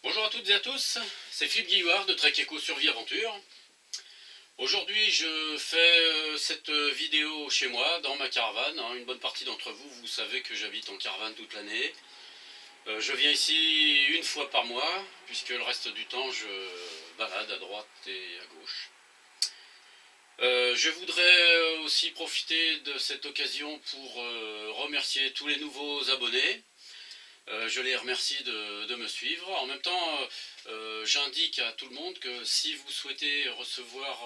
Bonjour à toutes et à tous, c'est Philippe Guillouard de Trek Eco Survie Aventure. Aujourd'hui je fais cette vidéo chez moi, dans ma caravane. Une bonne partie d'entre vous, vous savez que j'habite en caravane toute l'année. Je viens ici une fois par mois, puisque le reste du temps je balade à droite et à gauche. Je voudrais aussi profiter de cette occasion pour remercier tous les nouveaux abonnés. Je les remercie de me suivre. En même temps, j'indique à tout le monde que si vous souhaitez recevoir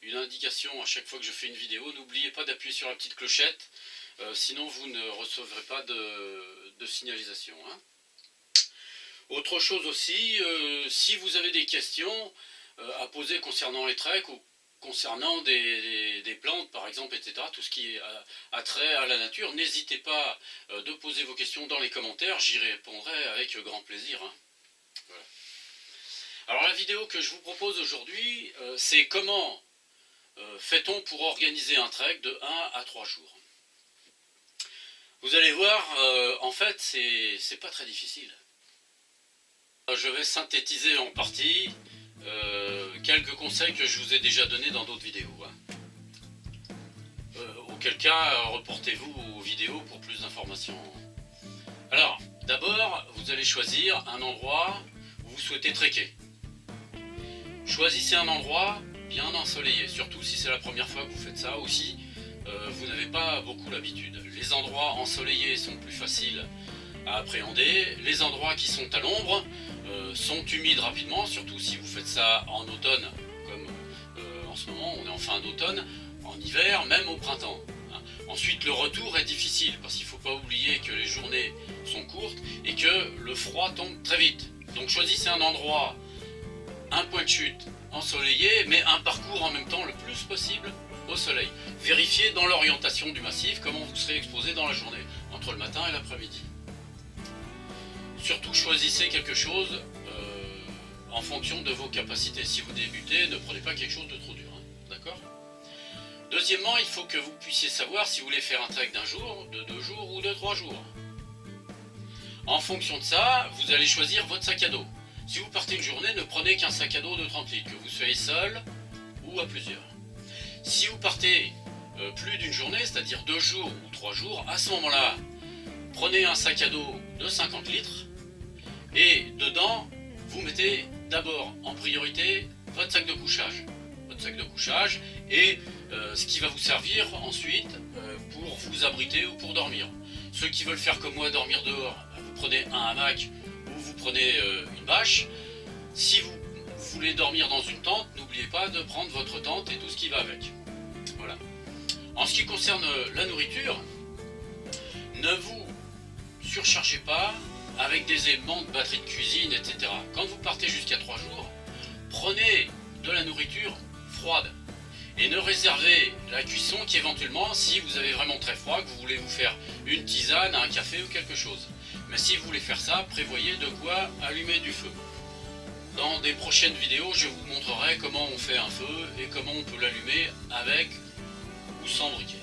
une indication à chaque fois que je fais une vidéo, n'oubliez pas d'appuyer sur la petite clochette, sinon vous ne recevrez pas de signalisation. Autre chose aussi, si vous avez des questions à poser concernant les treks ou concernant des plantes par exemple, etc., tout ce qui est attrait à la nature, n'hésitez pas de poser vos questions dans les commentaires, j'y répondrai avec grand plaisir. Voilà. Alors la vidéo que je vous propose aujourd'hui, c'est comment fait-on pour organiser un trek de 1 à 3 jours. Vous allez voir, en fait c'est pas très difficile. Je vais synthétiser en partie quelques conseils que je vous ai déjà donnés dans d'autres vidéos. Auquel cas, reportez-vous aux vidéos pour plus d'informations. Alors, d'abord, vous allez choisir un endroit où vous souhaitez trekker. Choisissez un endroit bien ensoleillé, surtout si c'est la première fois que vous faites ça, ou si vous n'avez pas beaucoup l'habitude. Les endroits ensoleillés sont plus faciles à appréhender. Les endroits qui sont à l'ombre sont humides rapidement, surtout si vous faites ça en automne, comme en ce moment, on est en fin d'automne, en hiver, même au printemps. Ensuite, le retour est difficile, parce qu'il ne faut pas oublier que les journées sont courtes et que le froid tombe très vite. Donc choisissez un endroit, un point de chute ensoleillé, mais un parcours en même temps le plus possible au soleil. Vérifiez dans l'orientation du massif comment vous serez exposé dans la journée, entre le matin et l'après-midi. Surtout choisissez quelque chose en fonction de vos capacités. Si vous débutez, ne prenez pas quelque chose de trop dur, d'accord ? Deuxièmement, il faut que vous puissiez savoir si vous voulez faire un trek d'un jour, de 2 jours ou de 3 jours. En fonction de ça, vous allez choisir votre sac à dos. Si vous partez une journée, ne prenez qu'un sac à dos de 30 litres, que vous soyez seul ou à plusieurs. Si vous partez plus d'une journée, c'est-à-dire 2 jours ou 3 jours, à ce moment-là, prenez un sac à dos de 50 litres et dedans, vous mettez d'abord en priorité votre sac de couchage. Votre sac de couchage et ce qui va vous servir ensuite pour vous abriter ou pour dormir. Ceux qui veulent faire comme moi, dormir dehors, vous prenez un hamac ou vous prenez une bâche. Si vous voulez dormir dans une tente, n'oubliez pas de prendre votre tente et tout ce qui va avec. Voilà. En ce qui concerne la nourriture, ne vous surchargez pas avec des aimants de batterie de cuisine, etc. Quand vous partez jusqu'à 3 jours, prenez de la nourriture froide et ne réservez la cuisson qu'éventuellement si vous avez vraiment très froid, que vous voulez vous faire une tisane, un café ou quelque chose. Mais si vous voulez faire ça, prévoyez de quoi allumer du feu. Dans des prochaines vidéos, je vous montrerai comment on fait un feu et comment on peut l'allumer avec ou sans briquet.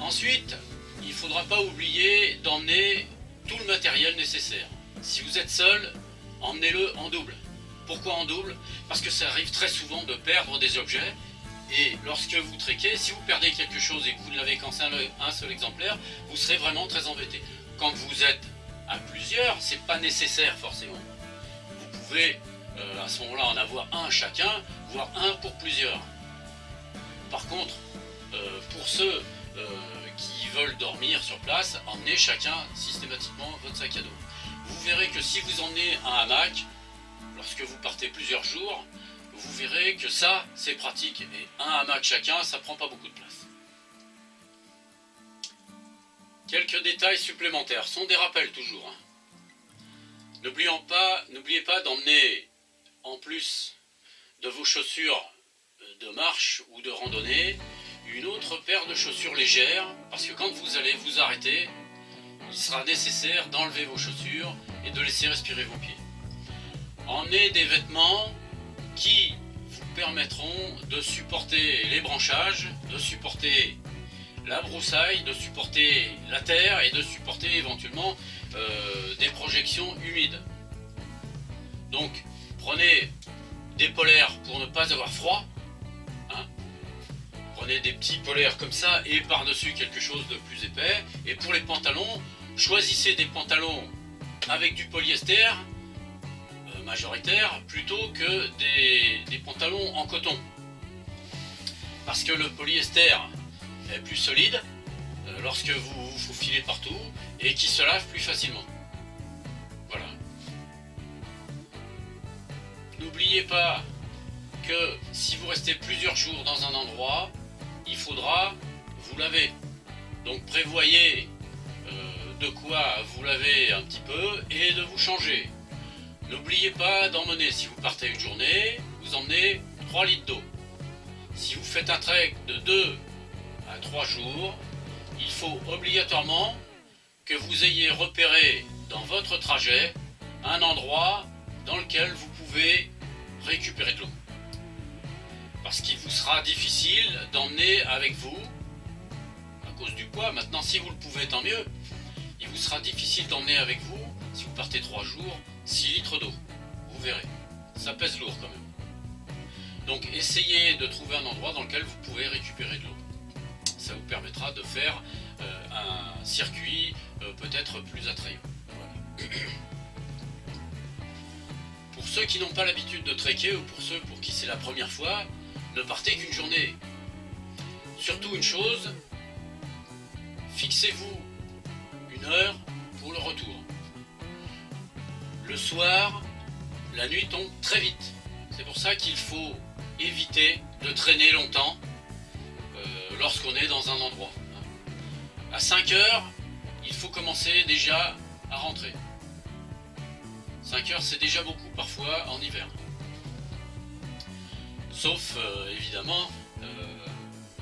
Ensuite, il ne faudra pas oublier d'emmener tout le matériel nécessaire. Si vous êtes seul, emmenez-le en double. Pourquoi en double? Parce que ça arrive très souvent de perdre des objets. Et lorsque vous trekkez, si vous perdez quelque chose et que vous ne l'avez qu'un seul exemplaire, vous serez vraiment très embêté. Quand vous êtes à plusieurs, c'est pas nécessaire forcément. Vous pouvez à ce moment-là en avoir un chacun, voire un pour plusieurs. Par contre, pour ceux qui veulent dormir sur place, emmenez chacun systématiquement votre sac à dos. Vous verrez que si vous emmenez un hamac, lorsque vous partez plusieurs jours, vous verrez que ça, c'est pratique. Et un hamac chacun, ça prend pas beaucoup de place. Quelques détails supplémentaires, sont des rappels toujours. N'oubliez pas d'emmener, en plus de vos chaussures de marche ou de randonnée, une autre paire de chaussures légères, parce que quand vous allez vous arrêter, il sera nécessaire d'enlever vos chaussures et de laisser respirer vos pieds. Emmenez des vêtements qui vous permettront de supporter les branchages, de supporter la broussaille, de supporter la terre et de supporter éventuellement des projections humides. Donc prenez des polaires pour ne pas avoir froid. Hein. Prenez des petits polaires comme ça et par-dessus quelque chose de plus épais. Et pour les pantalons, choisissez des pantalons avec du polyester majoritaire plutôt que des pantalons en coton. Parce que le polyester est plus solide lorsque vous vous faufilez partout et qui se lave plus facilement. Voilà. N'oubliez pas que si vous restez plusieurs jours dans un endroit, il faudra vous laver. Donc prévoyez de quoi vous laver un petit peu et de vous changer. N'oubliez pas d'emmener, si vous partez une journée, vous emmenez 3 litres d'eau. Si vous faites un trek de 2 à 3 jours, il faut obligatoirement que vous ayez repéré dans votre trajet un endroit dans lequel vous pouvez récupérer de l'eau. Parce qu'il vous sera difficile d'emmener avec vous, à cause du poids, maintenant si vous le pouvez tant mieux, il vous sera difficile d'emmener avec vous, si vous partez 3 jours, 6 litres d'eau. Vous verrez, ça pèse lourd quand même. Donc essayez de trouver un endroit dans lequel vous pouvez récupérer de l'eau. Ça vous permettra de faire un circuit peut-être plus attrayant. Voilà. Pour ceux qui n'ont pas l'habitude de trekker ou pour ceux pour qui c'est la première fois, ne partez qu'une journée. Surtout une chose, fixez-vous une heure pour le retour. Le soir, la nuit tombe très vite. C'est pour ça qu'il faut éviter de traîner longtemps lorsqu'on est dans un endroit. À 5 heures, il faut commencer déjà à rentrer. 5 heures, c'est déjà beaucoup parfois en hiver. Sauf évidemment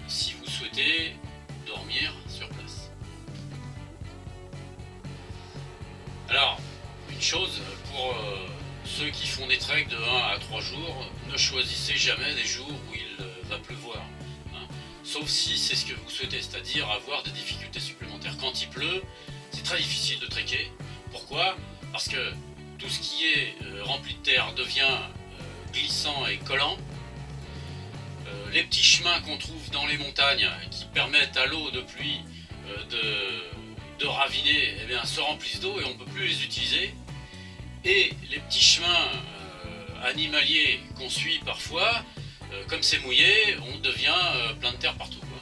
si vous souhaitez dormir sur place. Alors, une chose pour ceux qui font des treks de 1 à 3 jours, ne choisissez jamais des jours où il va pleuvoir. Hein. Sauf si c'est ce que vous souhaitez, c'est-à-dire avoir des difficultés supplémentaires. Quand il pleut, c'est très difficile de trekker. Pourquoi ? Parce que tout ce qui est rempli de terre devient glissant et collant. Les petits chemins qu'on trouve dans les montagnes qui permettent à l'eau de pluie de raviner, eh bien, se remplissent d'eau et on ne peut plus les utiliser. Et les petits chemins animaliers qu'on suit parfois, comme c'est mouillé, on devient plein de terre partout, quoi.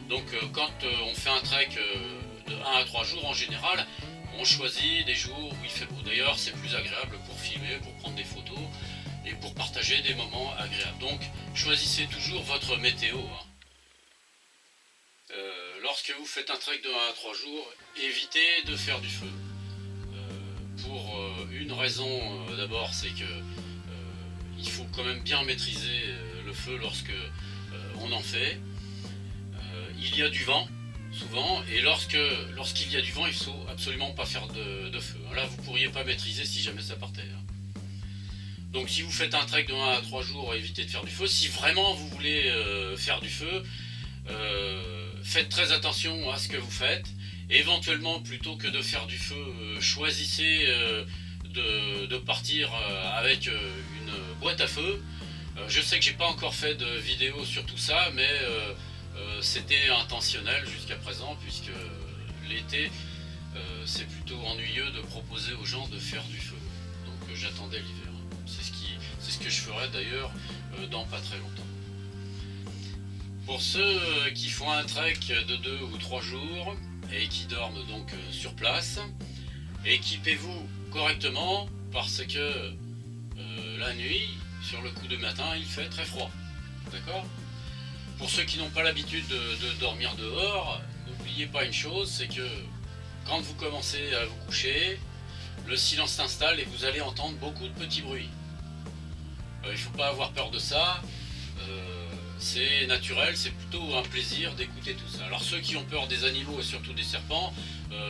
Donc quand on fait un trek de 1 à 3 jours en général, on choisit des jours où il fait beau. D'ailleurs, c'est plus agréable pour filmer, pour prendre des photos et pour partager des moments agréables. Donc choisissez toujours votre météo. Hein. Lorsque vous faites un trek de 1 à 3 jours, évitez de faire du feu. Pour une raison, d'abord, c'est que il faut quand même bien maîtriser le feu lorsque on en fait. Il y a du vent, souvent, et lorsqu'il y a du vent, il ne faut absolument pas faire de feu. Là, vous ne pourriez pas maîtriser si jamais ça partait. Donc si vous faites un trek de 1 à 3 jours, évitez de faire du feu. Si vraiment vous voulez faire du feu, faites très attention à ce que vous faites. Éventuellement, plutôt que de faire du feu, choisissez de partir avec une boîte à feu. Je sais que j'ai pas encore fait de vidéo sur tout ça, mais c'était intentionnel jusqu'à présent, puisque l'été, c'est plutôt ennuyeux de proposer aux gens de faire du feu. Donc j'attendais l'hiver. C'est ce que je ferai d'ailleurs dans pas très longtemps. Pour ceux qui font un trek de 2 ou 3 jours et qui dorment donc sur place, équipez-vous correctement parce que la nuit, sur le coup de matin, il fait très froid. D'accord ? Pour ceux qui n'ont pas l'habitude de dormir dehors, n'oubliez pas une chose, c'est que quand vous commencez à vous coucher, le silence s'installe et vous allez entendre beaucoup de petits bruits. Il ne faut pas avoir peur de ça, c'est naturel, c'est plutôt un plaisir d'écouter tout ça. Alors ceux qui ont peur des animaux et surtout des serpents,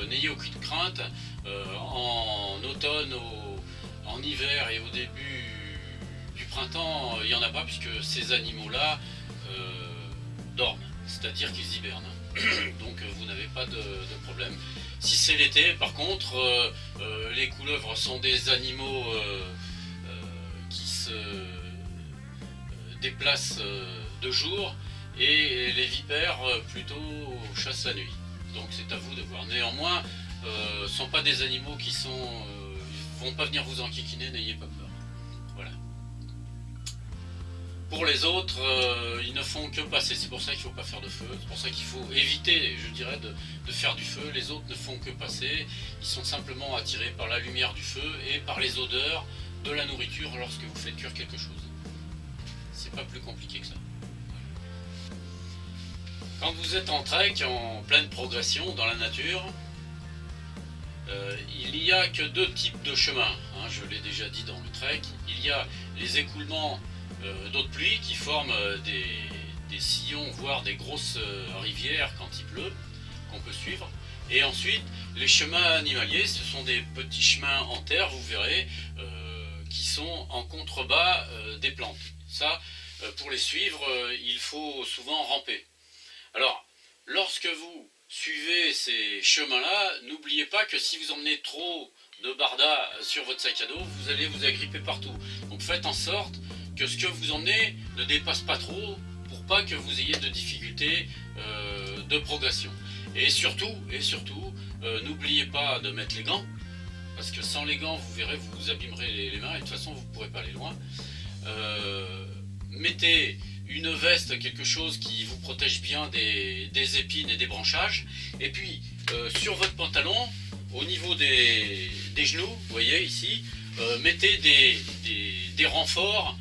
n'ayez aucune crainte. En automne, en hiver et au début du printemps, il n'y en a pas puisque ces animaux-là dorment, c'est-à-dire qu'ils hibernent. Donc vous n'avez pas de problème. Si c'est l'été, par contre, les couleuvres sont des animaux qui se déplacent de jour, et les vipères plutôt chassent la nuit. Donc c'est à vous de voir. Néanmoins, ce ne sont pas des animaux qui vont pas venir vous enquiquiner, n'ayez pas peur. Voilà. Pour les autres, ils ne font que passer, c'est pour ça qu'il ne faut pas faire de feu, c'est pour ça qu'il faut éviter, je dirais, de faire du feu. Les autres ne font que passer, ils sont simplement attirés par la lumière du feu et par les odeurs de la nourriture lorsque vous faites cuire quelque chose. C'est pas plus compliqué que ça. Quand vous êtes en trek, en pleine progression dans la nature, il n'y a que deux types de chemins, hein, je l'ai déjà dit dans le trek. Il y a les écoulements d'eau de pluie qui forment des sillons, voire des grosses rivières quand il pleut, qu'on peut suivre. Et ensuite, les chemins animaliers, ce sont des petits chemins en terre, vous verrez, qui sont en contrebas des plantes. Ça, pour les suivre, il faut souvent ramper. Alors, lorsque vous suivez ces chemins-là, n'oubliez pas que si vous emmenez trop de bardas sur votre sac à dos, vous allez vous agripper partout. Donc faites en sorte que ce que vous emmenez ne dépasse pas trop pour pas que vous ayez de difficultés de progression. Et surtout, n'oubliez pas de mettre les gants, parce que sans les gants, vous verrez, vous vous abîmerez les mains et de toute façon, vous ne pourrez pas aller loin. Mettez une veste, quelque chose qui vous protège bien des épines et des branchages. Et puis, sur votre pantalon, au niveau des genoux, vous voyez ici, mettez des renforts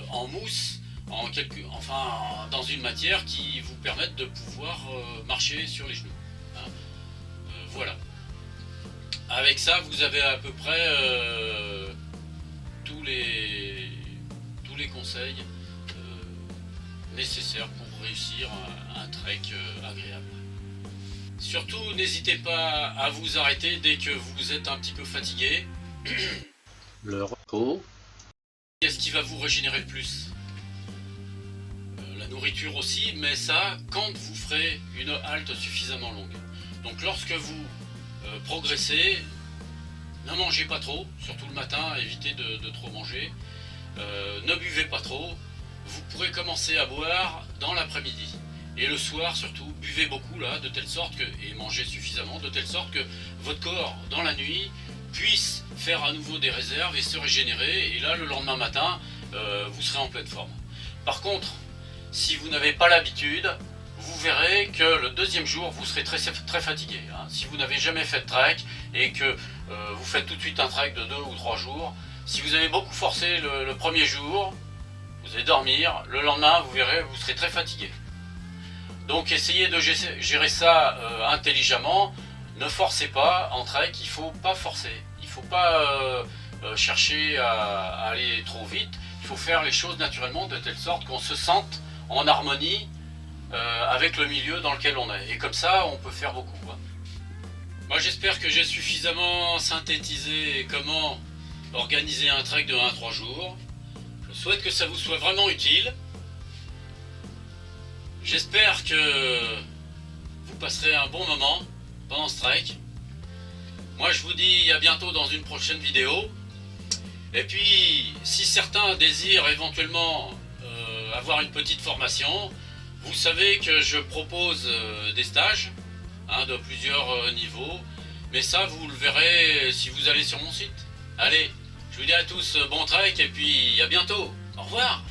en mousse, dans une matière qui vous permette de pouvoir marcher sur les genoux. Hein. Voilà. Avec ça, vous avez à peu près tous les conseils nécessaires pour réussir un trek agréable. Surtout, n'hésitez pas à vous arrêter dès que vous êtes un petit peu fatigué. Le repos. Qu'est-ce qui va vous régénérer le plus? La nourriture aussi, mais ça, quand vous ferez une halte suffisamment longue. Donc lorsque vous progressez, ne mangez pas trop, surtout le matin, évitez de trop manger. Ne buvez pas trop. Vous pourrez commencer à boire dans l'après-midi. Et le soir surtout, buvez beaucoup là, de telle sorte que, et mangez suffisamment, de telle sorte que votre corps, dans la nuit, puisse faire à nouveau des réserves et se régénérer. Et là, le lendemain matin, vous serez en pleine forme. Par contre, si vous n'avez pas l'habitude, vous verrez que le deuxième jour, vous serez très fatigué. Hein. Si vous n'avez jamais fait de trek et que vous faites tout de suite un trek de 2 ou 3 jours, si vous avez beaucoup forcé le premier jour, vous allez dormir, le lendemain, vous verrez, vous serez très fatigué. Donc essayez de gérer ça intelligemment. Ne forcez pas en trek, il ne faut pas forcer. Il ne faut pas chercher à aller trop vite. Il faut faire les choses naturellement de telle sorte qu'on se sente en harmonie avec le milieu dans lequel on est. Et comme ça, on peut faire beaucoup. Hein. Moi, j'espère que j'ai suffisamment synthétisé comment organiser un trek de 1 à 3 jours. Je souhaite que ça vous soit vraiment utile. J'espère que vous passerez un bon moment pendant ce trek. Moi, je vous dis à bientôt dans une prochaine vidéo. Et puis, si certains désirent éventuellement avoir une petite formation, vous savez que je propose des stages de plusieurs niveaux. Mais ça, vous le verrez si vous allez sur mon site. Allez, je vous dis à tous bon trek et puis à bientôt. Au revoir.